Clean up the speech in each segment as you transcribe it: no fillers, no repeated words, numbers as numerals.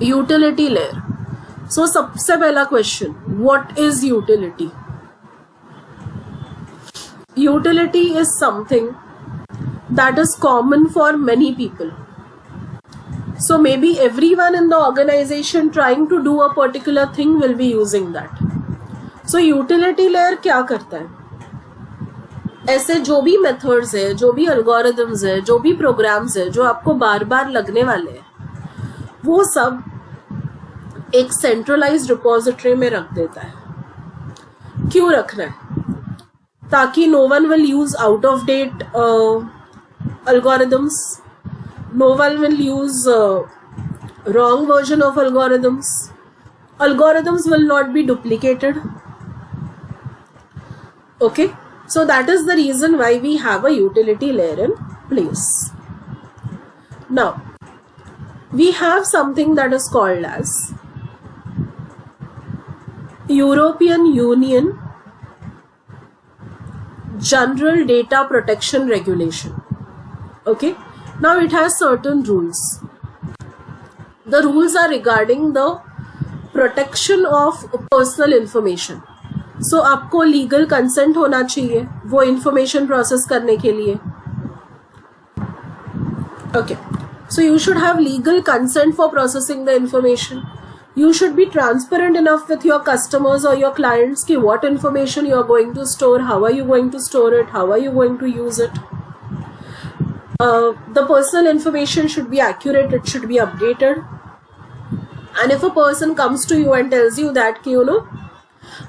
Utility layer. सो सबसे पहला question, what is utility? Utility is something that is common for many people. So maybe everyone in the organization trying to do a particular thing will be using that. So utility layer क्या करता है? ऐसे जो भी methods है, जो भी algorithms है, जो भी programs है, जो आपको बार बार लगने वाले हैं, वो सब एक centralized repository में रख देता है. क्यों रखना है? ताकि no one will use out of date algorithms, no one will use wrong version of algorithms will not be duplicated. Okay, so that is the reason why we have a utility layer in place. Now we have something that is called as European Union General Data Protection Regulation. Okay, now it has certain rules. The rules are regarding the protection of personal information. So आपको legal consent होना चाहिए वो information process करने के लिए. Okay, so you should have legal consent for processing the information. You should be transparent enough with your customers or your clients कि what information you are going to store, how are you going to store it, how are you going to use it. The personal information should be accurate, it should be updated. And if a person comes to you and tells you that, you know,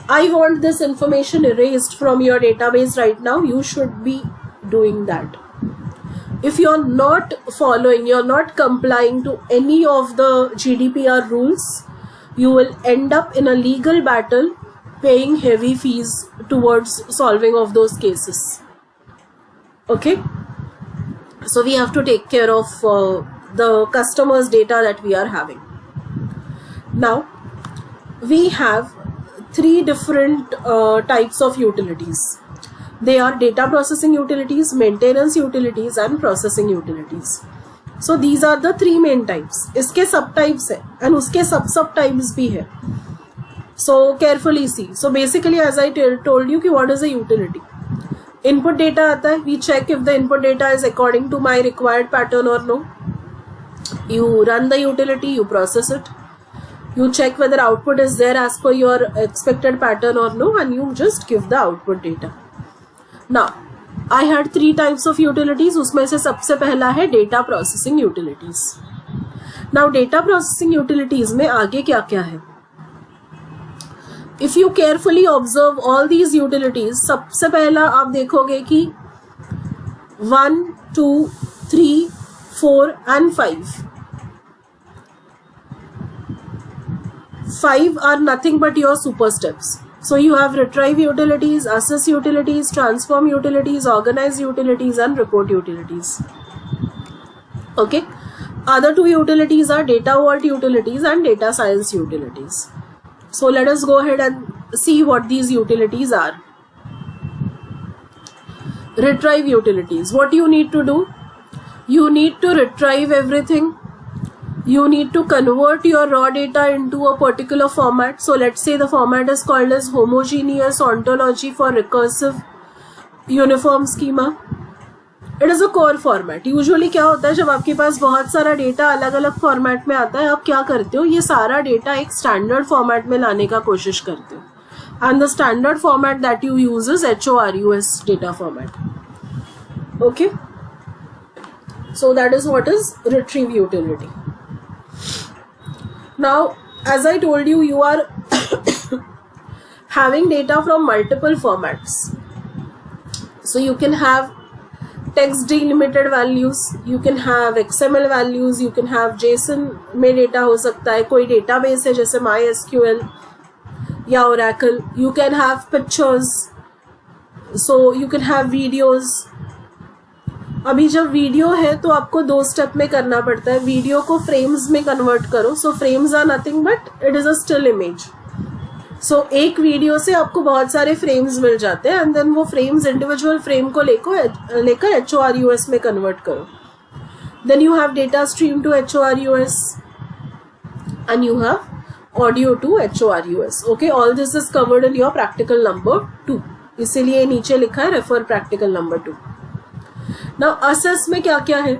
I want this information erased from your database right now, you should be doing that. If you're not following, you're not complying to any of the GDPR rules, you will end up in a legal battle paying heavy fees towards solving of those cases. Okay? So we have to take care of the customers' data that we are having. Now we have three different types of utilities. They are data processing utilities, maintenance utilities and processing utilities. So these are the three main types. इसके subtypes है and उसके subtypes भी है. So carefully see. So basically as I told you कि what is a utility. Input data आता है, we check if the input data is according to my required pattern or no. You run the utility, you process it. You check whether output is there as per your expected pattern or no, and you just give the output data. Now, I had three types of utilities. उसमें से सबसे पहला है data processing utilities. Now, data processing utilities में आगे क्या क्या है? If you carefully observe all these utilities, सबसे पहला आप देखोगे कि 1, 2, 3, 4 and 5. 5 are nothing but your super steps. So you have retrieve utilities, assess utilities, transform utilities, organize utilities and report utilities. Okay. Other two utilities are data vault utilities and data science utilities. So let us go ahead and see what these utilities are. Retrieve utilities. What you need to do? You need to retrieve everything. You need to convert your raw data into a particular format. So let's say the format is called as homogeneous ontology for recursive uniform schema. It is a core format. Usually क्या होता है जब आपके पास बहुत सारा data अलग अलग format में आता है, आप क्या करते हो, ये सारा डेटा एक स्टैंडर्ड फॉर्मेट में लाने का कोशिश करते हो. And the standard format that you use is HORUS data format. Okay. So that is what is retrieve utility. Now, as I told you, you are having data from multiple formats. So you can have text delimited values, you can have XML values, you can have JSON में data हो सकता है, कोई database है जैसे MySQL या Oracle, you can have pictures, so you can have videos. अभी जब वीडियो है तो आपको 2 स्टेप में करना पड़ता है. वीडियो को फ्रेम्स में कन्वर्ट करो. So frames are nothing but it is a still image. So एक वीडियो से आपको बहुत सारे फ्रेम्स मिल जाते हैं एंड देन वो फ्रेम्स इंडिविजुअल फ्रेम को लेकर HORUS में कन्वर्ट करो. Then you have data stream to HORUS. and you have audio to HORUS. Okay, all this is covered in your practical number 2. इसीलिए नीचे लिखा है refer practical number 2. Now assess में क्या क्या है?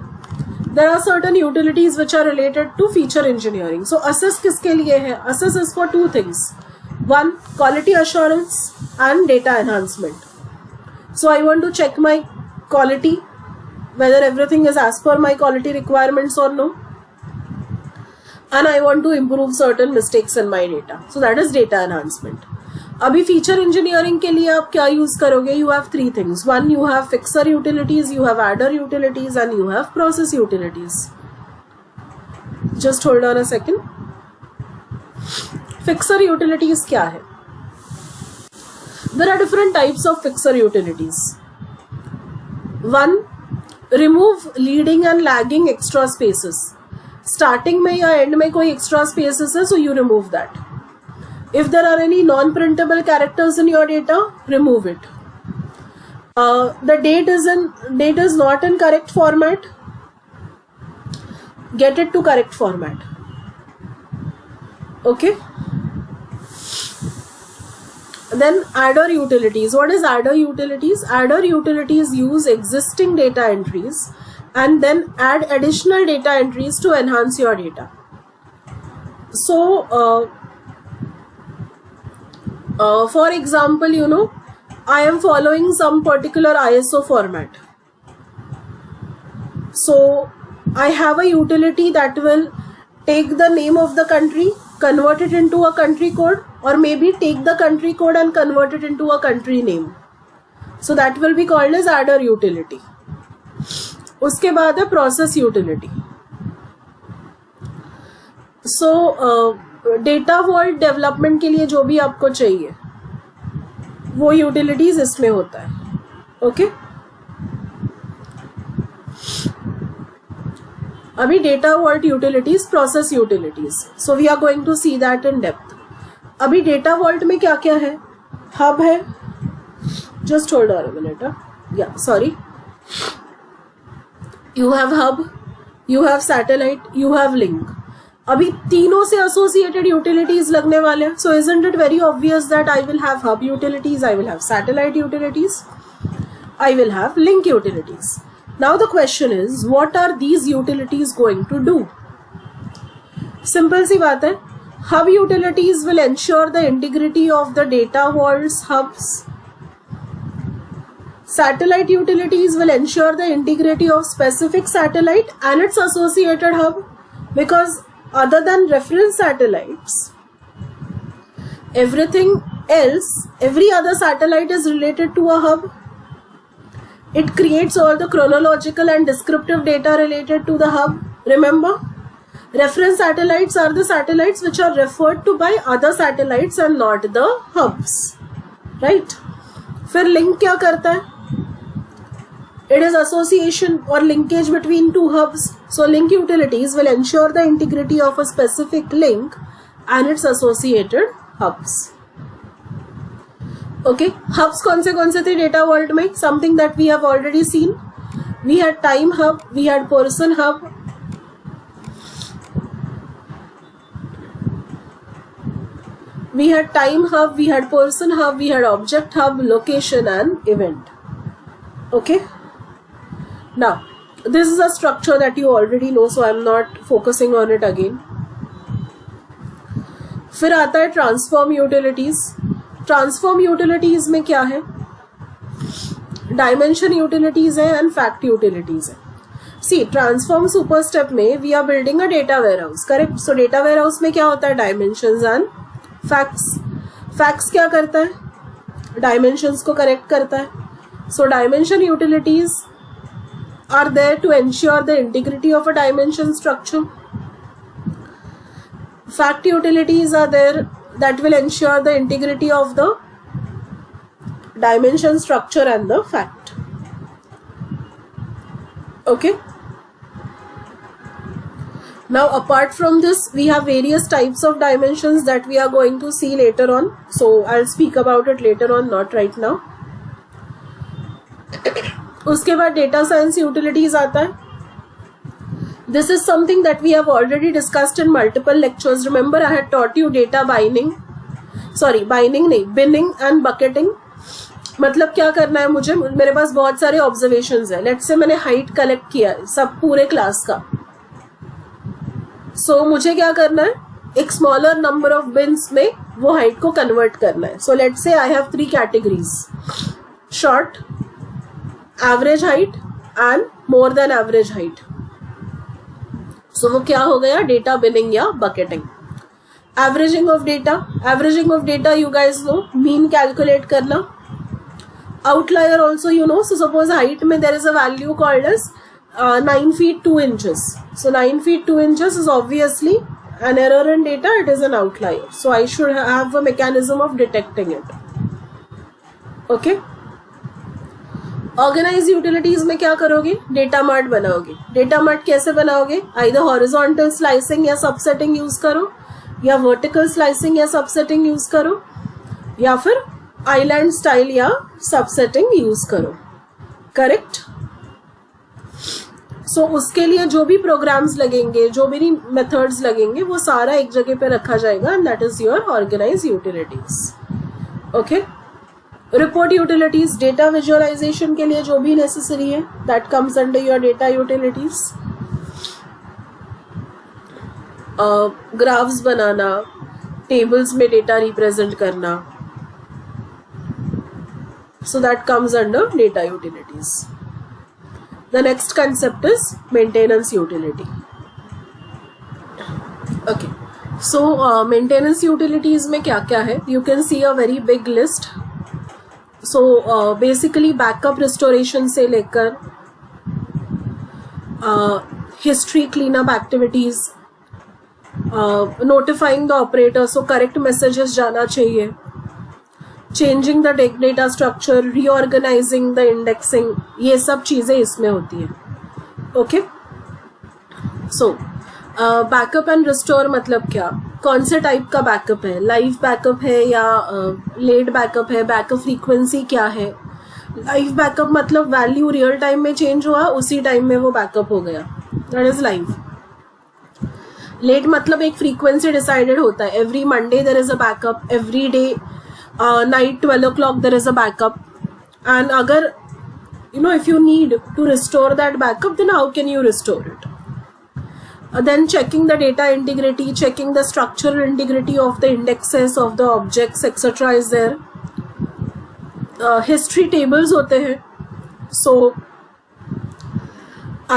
There are certain utilities which are related to feature engineering. So assess किसके लिए है? Assess is for two things. One, quality assurance and data enhancement. So I want to check my quality, whether everything is as per my quality requirements or no. And I want to improve certain mistakes in my data. So that is data enhancement. अभी feature engineering के लिए आप क्या use करोगे? You have three things. One, you have fixer utilities, you have adder utilities, and you have process utilities. Just hold on a second. Fixer utilities क्या है? There are different types of fixer utilities. One, remove leading and lagging extra spaces. Starting में या end में कोई extra spaces है, so you remove that. If there are any non-printable characters in your data, remove it. The date is not in correct format. Get it to correct format. Okay. Then adder utilities. What is adder utilities? Adder utilities use existing data entries and then add additional data entries to enhance your data. So, for example, you know, I am following some particular ISO format. So I have a utility that will take the name of the country, convert it into a country code, or maybe take the country code and convert it into a country name. So that will be called as adder utility. उसके बाद है process utility. So data vault development के लिए जो भी आपको चाहिए वो यूटिलिटीज इसमें होता है. ओके, अभी data vault utilities, process utilities. So we are going to see that in depth. अभी डेटा वॉल्ट में क्या क्या है? हब है. Just hold on a minute. Yeah sorry, you have hub, you have satellite, you have link. अभी तीनों से associated utilities लगने वाले हैं. So isn't it very obvious that I will have hub utilities, I will have satellite utilities, I will have link utilities. Now the question is what are these utilities going to do? Simple सी बात है. Hub utilities will ensure the integrity of the data vaults hubs. Satellite utilities will ensure the integrity of specific satellite and its associated hub, because other than reference satellites, everything else, every other satellite is related to a hub. It creates all the chronological and descriptive data related to the hub. Remember, reference satellites are the satellites which are referred to by other satellites and not the hubs, right? फिर link क्या करता है? It is association or linkage between two hubs. So link utilities will ensure the integrity of a specific link and its associated hubs. Okay, hubs कौन से थे data vault में? Something that we have already seen. We had time hub, we had person hub, we had time hub, we had person hub, we had object hub, location and event. Okay. Now, this is a structure that you already know, so I'm not focusing on it again. फिर आता है transform utilities. Transform utilities में क्या है? Dimension utilities है and fact utilities है. See, transform super step में we are building a data warehouse, correct? So data warehouse में क्या होता है? Dimensions and facts. फैक्ट्स क्या करता है? डायमेंशंस को करेक्ट करता है. So dimension utilities are there to ensure the integrity of a dimension structure. Fact utilities are there that will ensure the integrity of the dimension structure and the fact. Okay. Now apart from this, we have various types of dimensions that we are going to see later on. So I'll speak about it later on, not right now. उसके बाद data science utilities आता है. This is something that we have already discussed in multiple lectures. Remember, I had taught you data binning नहीं, binning and bucketing. मतलब क्या करना है मुझे, मेरे पास बहुत सारे ऑब्जर्वेशंस है. लेट्स से मैंने हाइट कलेक्ट किया है सब पूरे क्लास का. सो मुझे क्या करना है, एक स्मॉलर नंबर ऑफ बिन्स में वो हाइट को कन्वर्ट करना है. So let's say I have 3 categories, short, average height and more than average height. So वो क्या हो गया, डेटा बिनिंग या bucketing. Averaging of data you guys know, mean calculate करना. Outlier also you know. So suppose height में there is a value called as 9 feet 2 inches. So 9 feet 2 inches is obviously an error in data. It is an outlier. So I should have a mechanism of detecting it. Okay. Organize utilities में क्या करोगे, data mart बनाओगे. Data mart कैसे बनाओगे, either horizontal slicing या subsetting use करो, या vertical slicing या subsetting यूज करो, या फिर आइलैंड स्टाइल या सबसेटिंग यूज करो. करेक्ट. सो उसके लिए जो भी प्रोग्राम्स लगेंगे, जो भी मेथड्स लगेंगे, वो सारा एक जगह पे रखा जाएगा and that is your organise utilities. Okay. Report utilities, data visualisation के लिए जो भी नेसेसरी है, that comes under your data utilities. Graphs बनाना, टेबल्स में डेटा रिप्रेजेंट करना, so that comes under data utilities. The next concept is maintenance utility. Okay, so maintenance utilities में क्या क्या है, you can see a very big list. So basically backup restoration से लेकर history cleanup activities, notifying the operator, so correct messages जाना चाहिए, changing the data structure, reorganising the indexing, ये सब चीज़ें इसमें होती है. Okay. So backup and restore मतलब क्या, कौन से टाइप का बैकअप है, लाइव बैकअप है या लेट बैकअप है, बैकअप फ्रीक्वेंसी क्या है. लाइव बैकअप मतलब वैल्यू रियल टाइम में चेंज हुआ, उसी टाइम में वो बैकअप हो गया, दैट इज लाइव. लेट मतलब एक फ्रीक्वेंसी डिसाइडेड होता है, every Monday there is a backup, every day night 12 o'clock there is a backup, and agar if you need to restore that backup, then how can you restore it? Then checking the data integrity, checking the structural integrity of the indexes of the objects etc. is there. History tables होते हैं, so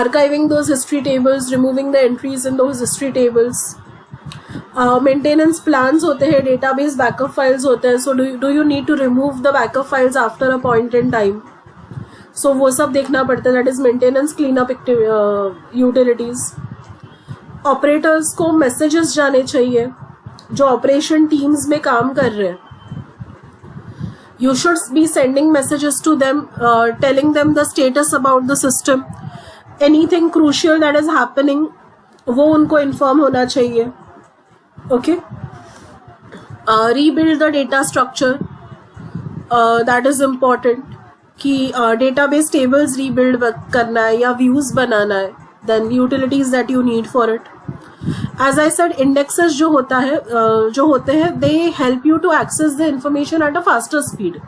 archiving those history tables, removing the entries in those history tables. Maintenance plans होते हैं, database backup files होते हैं. So do you need to remove the backup files after a point in time. So वो सब देखना पड़ता है, that is maintenance cleanup utilities. Operators को मैसेजेस जाने चाहिए जो ऑपरेशन टीम्स में काम कर रहे हैं. You should be sending messages to them, telling them the status about the system, anything crucial that is happening वो उनको इन्फॉर्म होना चाहिए. Okay. Rebuild the data structure, that is important कि database tables rebuild करना है या views बनाना है, then utilities that you need for it. As I said, indexes जो होते हैं they help you to access the information at a faster speed,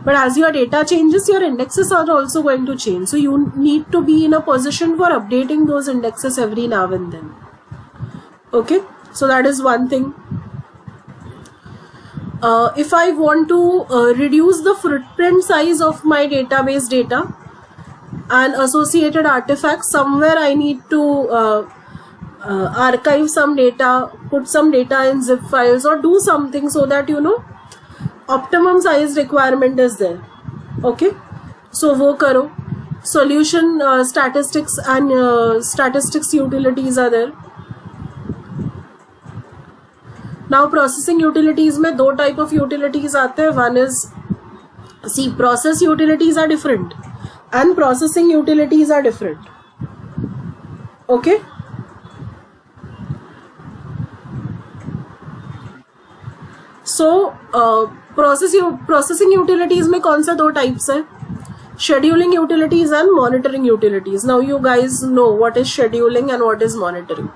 but as your data changes, your indexes are also going to change, so you need to be in a position for updating those indexes every now and then. Okay. So that is one thing. If I want to reduce the footprint size of my database data and associated artifacts, somewhere I need to archive some data, put some data in zip files or do something so that optimum size requirement is there. Okay, so wo karo. Solution statistics and statistics utilities are there. Now processing utilities में 2 type of utilities आते हैं. One is, see, process utilities are different and processing utilities are different. Okay. So processing utilities में कौन सा 2 types है, Scheduling utilities and monitoring utilities. Now you guys know what is scheduling and what is monitoring.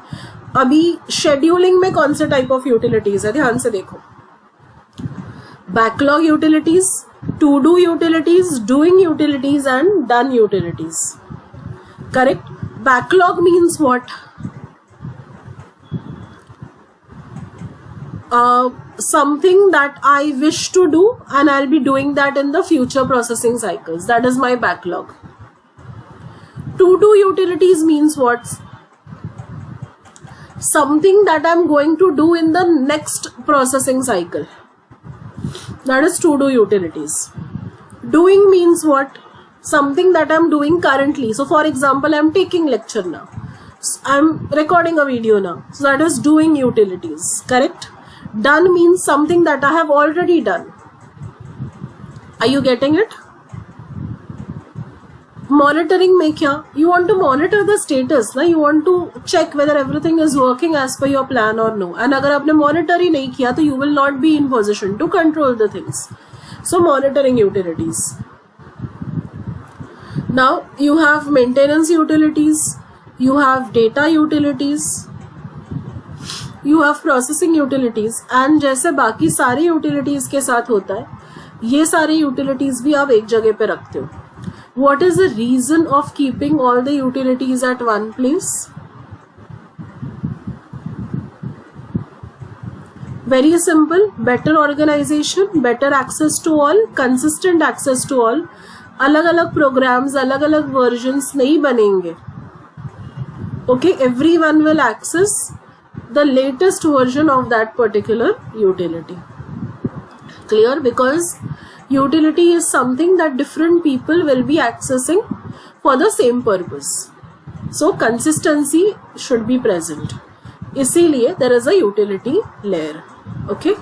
अभी scheduling में कौन से type of utilities है, ध्यान से देखो. Backlog utilities, to-do utilities, doing utilities and done utilities. Correct? Backlog means what? Something that I wish to do and I'll be doing that in the future processing cycles. That is my backlog. To-do utilities means what? Something that I'm going to do in the next processing cycle. That is to-do utilities. Doing means what? Something that I'm doing currently. So for example, I'm taking lecture now. I'm recording a video now. So that is doing utilities. Correct? Done means something that I have already done. Are you getting it? Monitoring में क्या? You want to monitor the status, ना? You want to check whether everything is working as per your plan or no. And अगर आपने monitor ही नहीं किया, तो you will not be in position to control the things. So monitoring utilities. Now you have maintenance utilities. You have data utilities. You have processing utilities. And जैसे बाकी सारे utilities के साथ होता है, ये सारे utilities भी आप एक जगह पे रखते हो. What is the reason of keeping all the utilities at one place? Very simple. Better organization, better access to all, consistent access to all. अलग अलग programs, अलग अलग versions नहीं बनेंगे. Okay, everyone will access the latest version of that particular utility. Clear? Because utility is something that different people will be accessing for the same purpose. So consistency should be present. इसीलिए there is a utility layer. Okay.